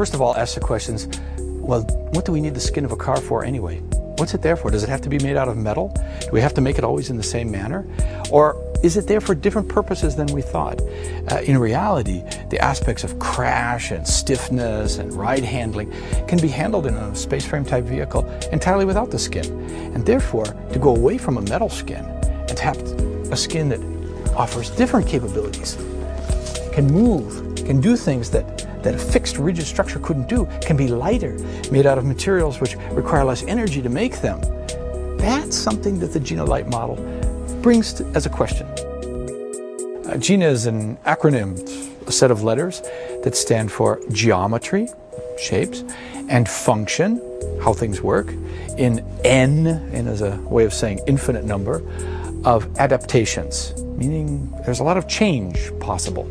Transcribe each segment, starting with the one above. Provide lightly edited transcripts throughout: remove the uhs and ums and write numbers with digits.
first of all, ask the questions, well, what do we need the skin of a car for anyway? What's it there for? Does it have to be made out of metal? Do we have to make it always in the same manner? Or is it there for different purposes than we thought? In reality, the aspects of crash and stiffness and ride handling can be handled in a space frame type vehicle entirely without the skin. And therefore, to go away from a metal skin and to have a skin that offers different capabilities, can move, can do things that a fixed rigid structure couldn't do, can be lighter, made out of materials which require less energy to make them. That's something that the Gina Light model brings as a question. Gina is an acronym, a set of letters that stand for geometry, shapes, and function, how things work, in N as a way of saying infinite number, of adaptations, meaning there's a lot of change possible.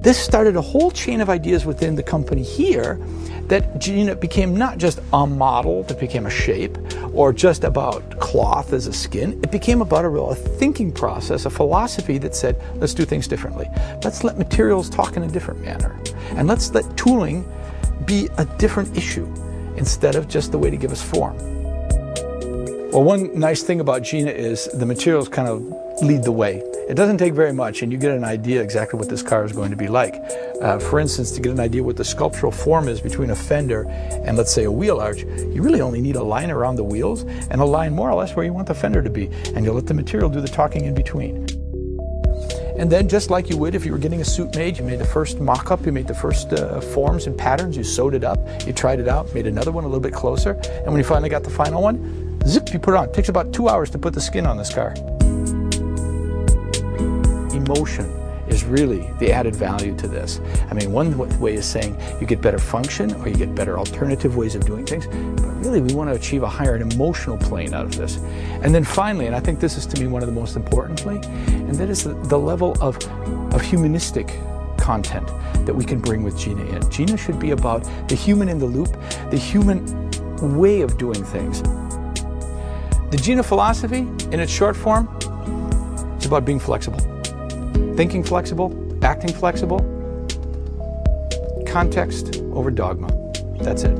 This started a whole chain of ideas within the company here that Gina became not just a model that became a shape or just about cloth as a skin. It became about a thinking process, a philosophy that said, let's do things differently. Let's let materials talk in a different manner. And let's let tooling be a different issue instead of just the way to give us form. Well, one nice thing about Gina is the materials kind of lead the way. It doesn't take very much and you get an idea exactly what this car is going to be like. For instance, to get an idea what the sculptural form is between a fender and, let's say, a wheel arch, you really only need a line around the wheels and a line more or less where you want the fender to be, and you'll let the material do the talking in between. And then, just like you would if you were getting a suit made, you made the first mock-up, you made the first forms and patterns, you sewed it up, you tried it out, made another one a little bit closer, and when you finally got the final one, zip, you put it on. It takes about 2 hours to put the skin on this car. Emotion is really the added value to this. I mean, one way is saying you get better function or you get better alternative ways of doing things, but really we want to achieve a higher emotional plane out of this. And then finally, and I think this is to me one of the most importantly, and that is the level of humanistic content that we can bring with Gina in. Gina should be about the human in the loop, the human way of doing things. The Gina philosophy, in its short form, it's about being flexible. Thinking flexible, acting flexible, context over dogma. That's it.